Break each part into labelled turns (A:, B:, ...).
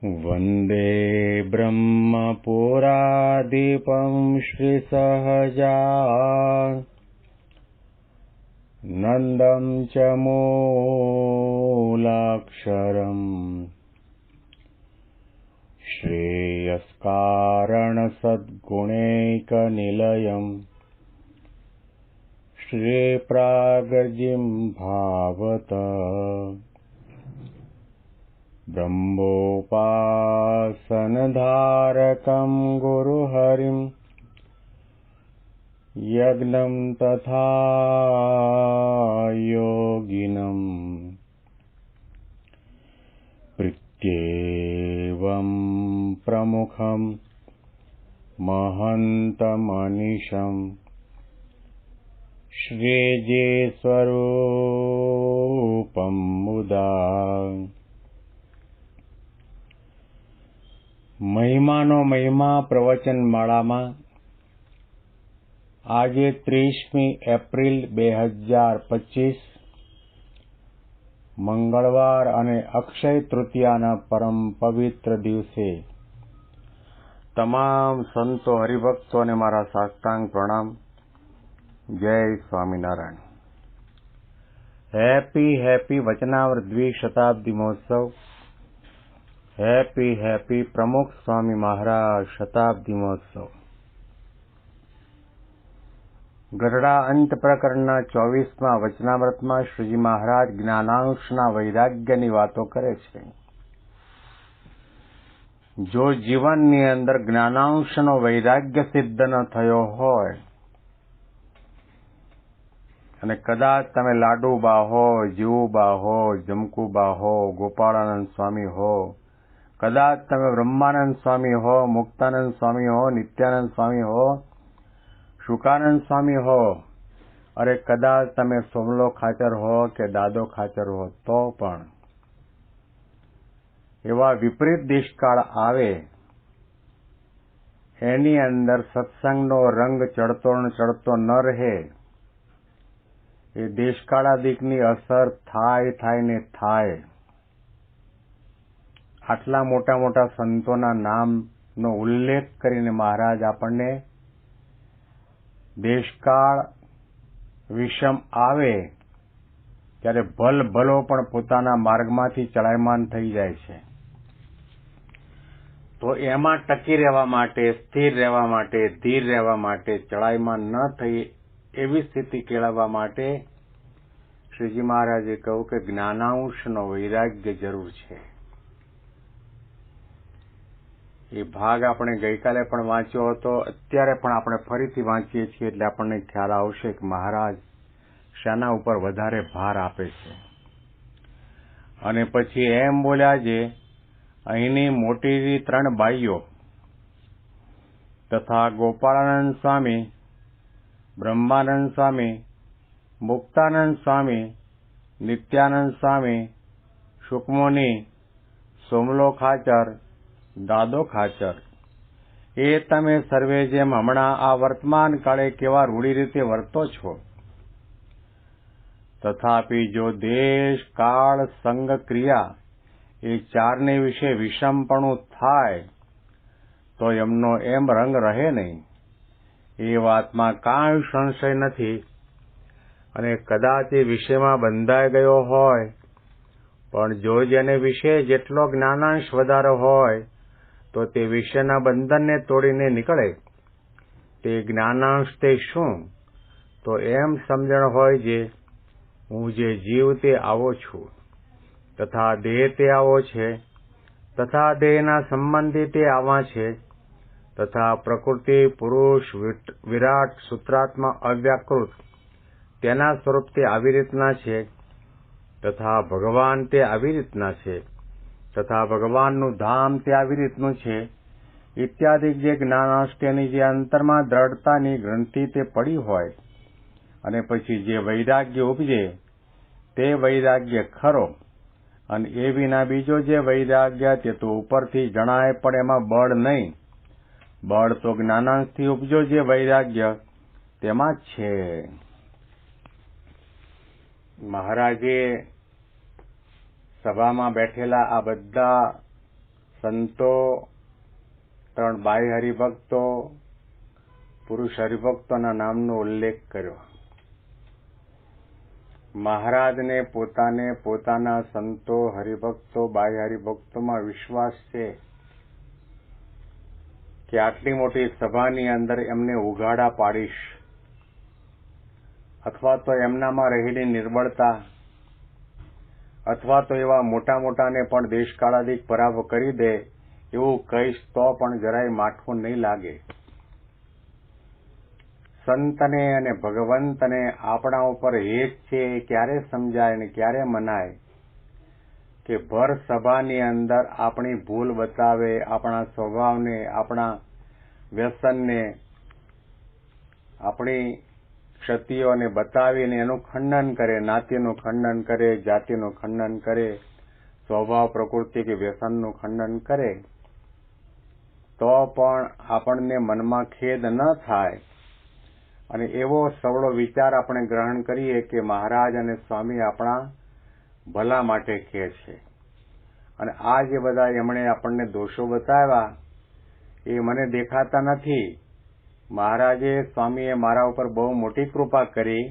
A: वन्दे ब्रह्मपुरादिपं श्रीसहजानन्दं च मूलाक्षरम् श्रेयस्कारणसद्गुणैकनिलयम् श्रीप्रागजिं भावत ब्रह्मोपासनधारकं गुरुहरिं यज्ञं तथा योगिनं प्रत्येवं प्रमुखं महन्तमनिशं श्रीजे स्वरूपं मुदा મહિમાનો મહિમા પ્રવચન માળામાં આજે 30મી એપ્રિલ 2025 મંગળવાર અને અક્ષય તૃતીયાના પરમ પવિત્ર દિવસે તમામ સંતો હરિભક્તોને મારા સાષ્ટાંગ પ્રણામ. જય સ્વામિનારાયણ. હેપી વચનાવૃત દ્વિશતાબ્દી મહોત્સવ. હેપી પ્રમુખ સ્વામી મહારાજ શતાબ્દી મહોત્સવ. ગઢડા અંત પ્રકરણના 24મા વચનામૃતમાં શ્રીજી મહારાજ જ્ઞાનાંશના વૈરાગ્યની વાતો કરે છે. જો જીવનની અંદર જ્ઞાનાંશનો વૈરાગ્ય સિદ્ધ ન થયો હોય અને કદાચ તમે લાડુબા હો, જીવુબા હો, જમકુબા હો, ગોપાળાનંદ સ્વામી હો, કદાચ તમે બ્રહ્માનંદ સ્વામી હો, મુક્તાનંદ સ્વામી હો, નિત્યાનંદ સ્વામી હો, શુકાનંદ સ્વામી હો, અરે કદાચ તમે સોમલો ખાચર હો કે દાદો ખાચર હો, તો પણ એવા વિપરીત દેશકાળ આવે એની અંદર સત્સંગનો રંગ ચડતો ન રહે, એ દેશકાળાદિકની અસર થાય ને થાય. આટલા મોટા સંતોના નામનો ઉલ્લેખ કરીને મહારાજ આપણને દેશકાળ વિષમ આવે ત્યારે ભલો પણ પોતાના માર્ગમાંથી ચલાયમાન થઈ જાય છે. તો એમાં ટકી રહેવા માટે, સ્થિર રહેવા માટે, ધીર રહેવા માટે, ચલાયમાન ન થઈ એવી સ્થિતિ કેળવવા માટે શ્રીજી મહારાજે કહ્યું કે જ્ઞાનાંશનો વૈરાગ્ય જરૂર છે. એ ભાગ આપણે ગઈકાલે પણ વાંચ્યો હતો, અત્યારે પણ આપણે ફરીથી વાંચીએ છીએ એટલે આપણને ખ્યાલ આવશે કે મહારાજ શાના ઉપર વધારે ભાર આપે છે. અને પછી એમ બોલ્યા જે અહીંની મોટી 3 બાઈઓ તથા ગોપાળાનંદ સ્વામી, બ્રહ્માનંદ સ્વામી, મુક્તાનંદ સ્વામી, નિત્યાનંદ સ્વામી, સુકમુનિ, સોમલો ખાચર, દાદો ખાચર, એ તમે સર્વે જેમ હમણાં આ વર્તમાન કાળે કેવા રૂઢી રીતે વર્તો છો, તથાપી જો દેશ, કાળ, સંગ, ક્રિયા એ 4ને વિશે વિષમપણું થાય તો એમનો એમ રંગ રહે નહીં. એ વાતમાં કાંઈ સંશય નથી. અને કદાચ એ વિષયમાં બંધાઈ ગયો હોય પણ જો જેને વિશે જેટલો જ્ઞાનાંશ વધારે હોય તો તે વિષયના બંધનને તોડીને નીકળે. તે જ્ઞાનાંશ તે શું? તો એમ સમજણ હોય જે હું જે જીવ તે આવો છું, તથા દેહ તે આવો છે, તથા દેહના સંબંધી તે આવા છે, તથા પ્રકૃતિ, પુરુષ, વિરાટ, સૂત્રાત્મા, અવ્યાકૃત તેના સ્વરૂપ તે આવી રીતના છે, તથા ભગવાન તે આવી રીતના છે, તથા ભગવાનનું ધામ તે આવી રીતનું છે, ઇત્યાદિ જે જ્ઞાનાંશ તેની જે અંતરમાં દ્રઢતાની ગ્રંથિ તે પડી હોય અને પછી જે વૈરાગ્ય ઉપજે તે વૈરાગ્ય ખરો. અને એ વિના બીજો જે વૈરાગ્ય તે તો ઉપરથી જણાય પણ એમાં બળ નહીં. બળ તો જ્ઞાનાંશથી ઉપજો જે વૈરાગ્ય તેમાં જ છે. મહારાજે સભામાં બેઠેલા આ બધા સંતો, 3 બાહ્ય હરિભક્તો, પુરુષ હરિભક્તોના નામનો ઉલ્લેખ કર્યો. મહારાજને પોતાને પોતાના સંતો, હરિભક્તો, બાહ્ય હરિભક્તોમાં વિશ્વાસ છે કે આટલી મોટી સભાની અંદર એમને ઉઘાડા પાડીશ, અથવા તો એમનામાં રહેલી નિર્બળતા, અથવા તો એવા મોટા મોટાને પણ દેશકાળાદિક પરાભવ કરી દે એવું કહીશ તો પણ જરાય માઠું નહીં લાગે. સંતને અને ભગવંતને આપણા ઉપર હેત છે એ ક્યારે સમજાય ને ક્યારે મનાય કે ભર સભાની અંદર આપણી ભૂલ બતાવે, આપણા સ્વભાવને, આપણા વ્યસનને, આપણી ક્ષતિઓને બતાવીને એનું ખંડન કરે, નાતીનું ખંડન કરે, જાતિનું ખંડન કરે, સ્વભાવ પ્રકૃતિ કે વ્યસનનું ખંડન કરે, તો પણ આપણને મનમાં ખેદ ન થાય અને એવો સવળો વિચાર આપણે ગ્રહણ કરીએ કે મહારાજ અને સ્વામી આપણા ભલા માટે કહે છે. અને આ જે બધા એમણે આપણને દોષો બતાવ્યા એ મને દેખાતા નથી. મહારાજે, સ્વામીએ મારા ઉપર બહુ મોટી કૃપા કરી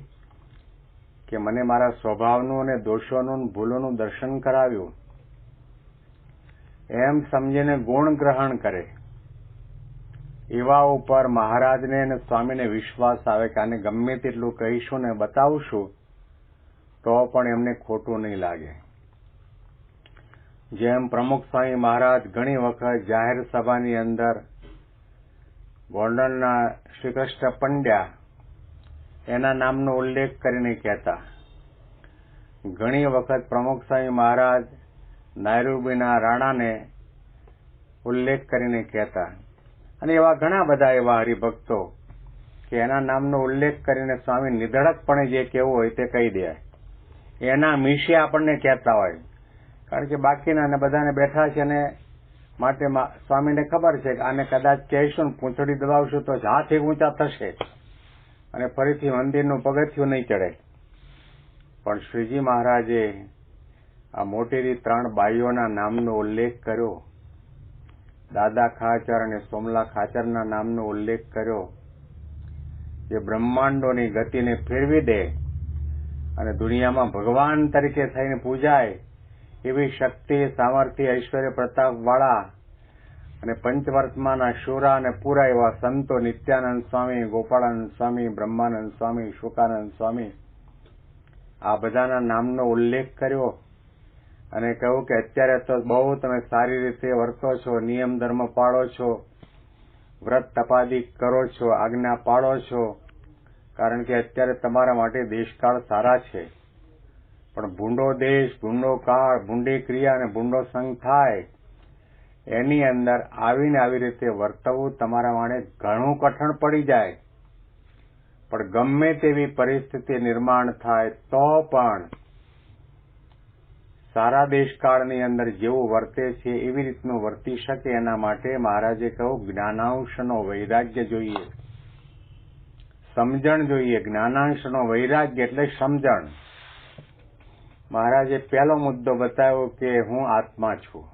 A: કે મને મારા સ્વભાવનું અને દોષોનું ભૂલોનું દર્શન કરાવ્યું એમ સમજીને ગુણ ગ્રહણ કરે. એવા ઉપર મહારાજને અને સ્વામીને વિશ્વાસ આવે કે આને ગમે તેટલું કહીશું ને બતાવશું તો પણ એમને ખોટું નહીં લાગે. જેમ પ્રમુખ સ્વામી મહારાજ ઘણી વખત જાહેર સભાની અંદર ગોંડલના શ્રી કૃષ્ણ પંડ્યા એના નામનો ઉલ્લેખ કરીને કહેતા. ઘણી વખત પ્રમુખ સ્વામી મહારાજ નાયરુબીના રાણાને ઉલ્લેખ કરીને કહેતા. અને એવા ઘણા બધા એવા હરિભક્તો કે એના નામનો ઉલ્લેખ કરીને સ્વામી નિધડકપણે જે કહેવું હોય તે કહી દે. એના મીશે આપણને કહેતા હોય, કારણ કે બાકીના બધાને બેઠા છે અને માટે સ્વામીને ખબર છે કે આને કદાચ કહેશું ને પૂંછડી દબાવશું તો હાથ ઊંચા થશે અને ફરીથી મંદિરનું પગથિયું નહીં ચડે. પણ શ્રીજી મહારાજે આ મોટેરી 3 બાઈઓના નામનો ઉલ્લેખ કર્યો, દાદા ખાચર અને સોમલા ખાચરના નામનો ઉલ્લેખ કર્યો, જે બ્રહ્માંડોની ગતિને ફેરવી દે અને દુનિયામાં ભગવાન તરીકે થઈને પૂજાય એવી શક્તિ, સામર્થ્ય, ઐશ્વર્ય, પ્રતાપ વાળા અને પંચવર્તમાના શુરા અને પૂરા એવા સંતો નિત્યાનંદ સ્વામી, ગોપાળાનંદ સ્વામી, બ્રહ્માનંદ સ્વામી, શુકાનંદ સ્વામી, આ બધાના નામનો ઉલ્લેખ કર્યો અને કહ્યું કે અત્યારે તો બહુ તમે સારી રીતે વર્તો છો, નિયમ ધર્મ પાળો છો, વ્રત તપાદિક કરો છો, આજ્ઞા પાળો છો, કારણ કે અત્યારે તમારા માટે દેશકાળ સારા છે. પણ ભૂંડો દેશ, ભૂંડો કાળ, ભૂંડી ક્રિયા અને ભૂંડો સંગ થાય એની અંદર આવીને આવી રીતે વર્તવું તમારા માટે ઘણું કઠણ પડી જાય. પણ ગમે તેવી પરિસ્થિતિ નિર્માણ થાય તો પણ સારા દેશકાળની અંદર જેવું વર્તે છે એવી રીતનું વર્તી શકે એના માટે મહારાજે કહ્યું જ્ઞાનાંશનો વૈરાગ્ય જોઈએ, સમજણ જોઈએ. જ્ઞાનાંશનો વૈરાગ્ય એટલે સમજણ. મહારાજે પહેલો મુદ્દો બતાવ્યો કે હું આત્મા છું.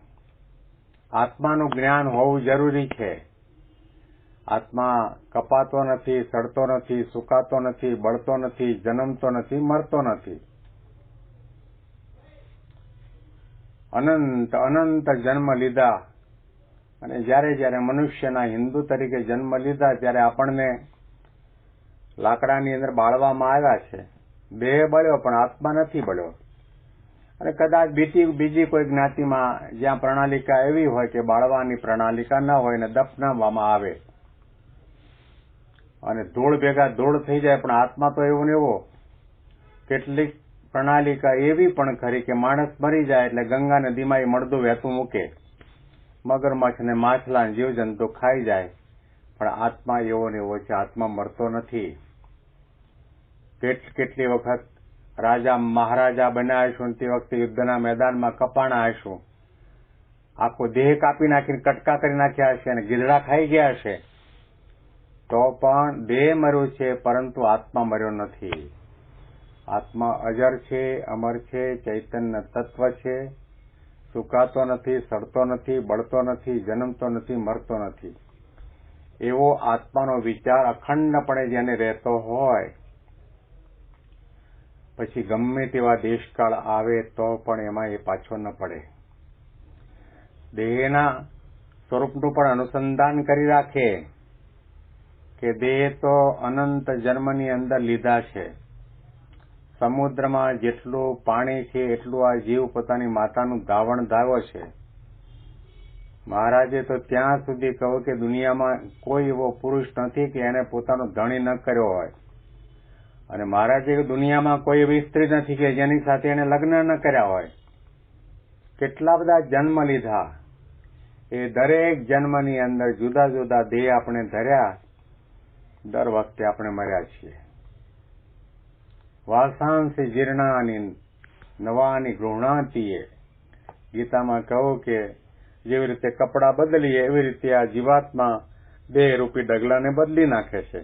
A: આત્માનું જ્ઞાન હોવું જરૂરી છે. આત્મા કપાતો નથી, સડતો નથી, સુકાતો નથી, બળતો નથી, જન્મતો નથી, મરતો નથી. અનંત અનંત જન્મ લીધા અને જ્યારે જ્યારે મનુષ્યના હિન્દુ તરીકે જન્મ લીધા ત્યારે આપણને લાકડાની અંદર બાળવામાં આવ્યા છે. દેહ બળ્યો પણ આત્મા નથી બળ્યો. અને કદાચ બીજી કોઈ જ્ઞાતિમાં જ્યાં પ્રણાલિકા એવી હોય કે બાળવાની પ્રણાલિકા ન હોય ને દફનાવવામાં આવે અને ધૂળ ભેગા ધૂળ થઈ જાય, પણ આત્મા તો એવો ને એવો. કેટલીક પ્રણાલિકા એવી પણ ખરી કે માણસ મરી જાય એટલે ગંગા નદીમાં એ મળદું વહેતું મૂકે, મગરમચ્છ ને માછલા જીવજંતુ ખાઈ જાય, પણ આત્મા એવો ને એવો છે. આત્મા મરતો નથી. કેટલી વખત રાજા મહારાજા બન્યા હશું, તે વખતે યુદ્ધના મેદાનમાં કપાણા હશું, આખો દેહ કાપી નાખીને કટકા કરી નાખ્યા હશે અને ગીધડા ખાઈ ગયા હશે, તો પણ દેહ મર્યો છે પરંતુ આત્મા મર્યો નથી. આત્મા અજર છે, અમર છે, ચૈતન્ય તત્વ છે, સુકાતો નથી, સડતો નથી, બળતો નથી, જન્મતો નથી, મરતો નથી, એવો આત્માનો વિચાર અખંડપણે જેને રહેતો હોય, પછી ગમે તેવા દેશકાળ આવે તો પણ એમાં એ પાછો ન પડે. દેહના સ્વરૂપનું પણ અનુસંધાન કરી રાખે કે દેહ તો અનંત જન્મની અંદર લીધા છે. સમુદ્રમાં જેટલું પાણી છે એટલું આ જીવ પોતાની માતાનું ધાવણ ધાવ્યો છે. મહારાજે તો ત્યાં સુધી કહ્યું કે દુનિયામાં કોઈ એવો પુરુષ નથી કે એને પોતાનો ધણી ન કર્યો હોય, અને મહારાજે દુનિયામાં કોઈ એવી સ્ત્રી નથી કે જેની સાથે એને લગ્ન ન કર્યા હોય. કેટલા બધા જન્મ લીધા, એ દરેક જન્મની અંદર જુદા જુદા દેહ આપણે ધર્યા, દર વખતે આપણે મર્યા છીએ. વાસાંસી જીર્ણાની નવાની ગૃહણાતીએ, ગીતામાં કહું કે જેવી રીતે કપડાં બદલીએ એવી રીતે આ જીવાત્મા દેહ રૂપી ડગલાને બદલી નાખે છે.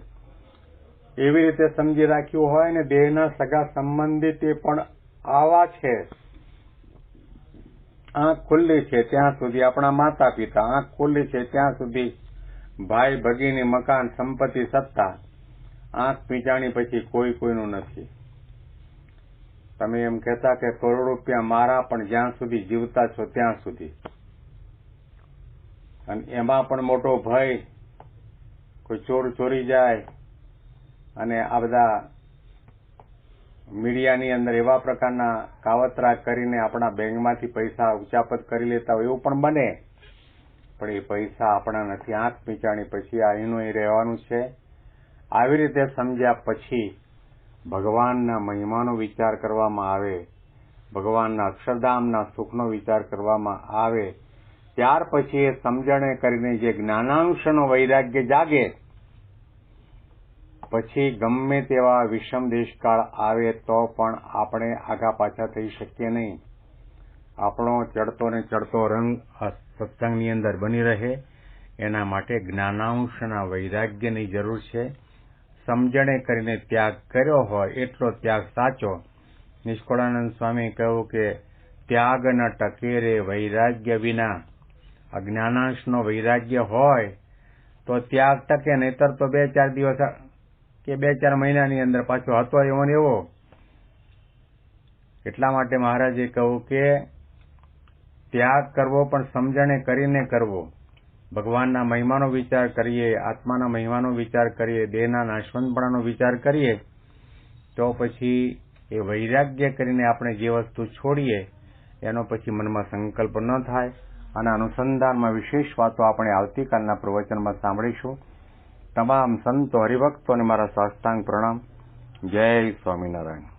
A: એવી રીતે સમજી રાખ્યું હોય ને દેહના સગા સંબંધિત એ પણ આવા છે. આંખ ખુલ્લી છે ત્યાં સુધી આપણા માતા પિતા, આંખ ખુલ્લી છે ત્યાં સુધી ભાઈ ભગીની, મકાન, સંપત્તિ, સત્તા. આંખ મીચાણી પછી કોઈ કોઈનું નથી. તમે એમ કહેતા કે કરોડ રૂપિયા મારા, પણ જ્યાં સુધી જીવતા છો ત્યાં સુધી. અને એમાં પણ મોટો ભય, કોઈ ચોર ચોરી જાય, અને આ બધા મીડિયાની અંદર એવા પ્રકારના કાવતરા કરીને આપણા બેંકમાંથી પૈસા ઉચાપત કરી લેતા હોય એવું પણ બને. પણ એ પૈસા આપણા નથી. આંખ મીચાણી પછી આ એનું એ રહેવાનું છે. આવી રીતે સમજ્યા પછી ભગવાનના મહિમાનો વિચાર કરવામાં આવે, ભગવાનના અક્ષરધામના સુખનો વિચાર કરવામાં આવે, ત્યાર પછી એ સમજણે કરીને જે જ્ઞાનાંશનો વૈરાગ્ય જાગે, પછી ગમે તેવા વિષમ દેશકાળ આવે તો પણ આપણે આગા પાછા થઈ શકીએ નહીં. આપણો ચડતો ને ચડતો રંગ સત્સંગની અંદર બની રહે, એના માટે જ્ઞાનાંશના વૈરાગ્યની જરૂર છે. સમજણે કરીને ત્યાગ કર્યો હોય એટલો ત્યાગ સાચો. નિષ્કુળાનંદ સ્વામી કહ્યું કે ત્યાગ ન ટકે રે વૈરાગ્ય વિના. અજ્ઞાનાંશનો વૈરાગ્ય હોય તો ત્યાગ ટકે, નહીતર તો 2-4 દિવસ કે 2-4 મહિનાની અંદર પાછો હતો એવો ને એવો. એટલા માટે મહારાજે કહ્યું કે ત્યાગ કરવો પણ સમજણે કરીને કરવો. ભગવાનના મહિમાનો વિચાર કરીએ, આત્માના મહિમાનો વિચાર કરીએ, દેહના નાશવંતપણાનો વિચાર કરીએ, તો પછી એ વૈરાગ્ય કરીને આપણે જે વસ્તુ છોડીએ એનો પછી મનમાં સંકલ્પ ન થાય. અને અનુસંધાનમાં વિશેષ વાતો આપણે આવતીકાલના પ્રવચનમાં સાંભળીશું. તમામ સંતો હરિભક્તોને મારા સાષ્ટાંગ પ્રણામ. જય સ્વામિનારાયણ.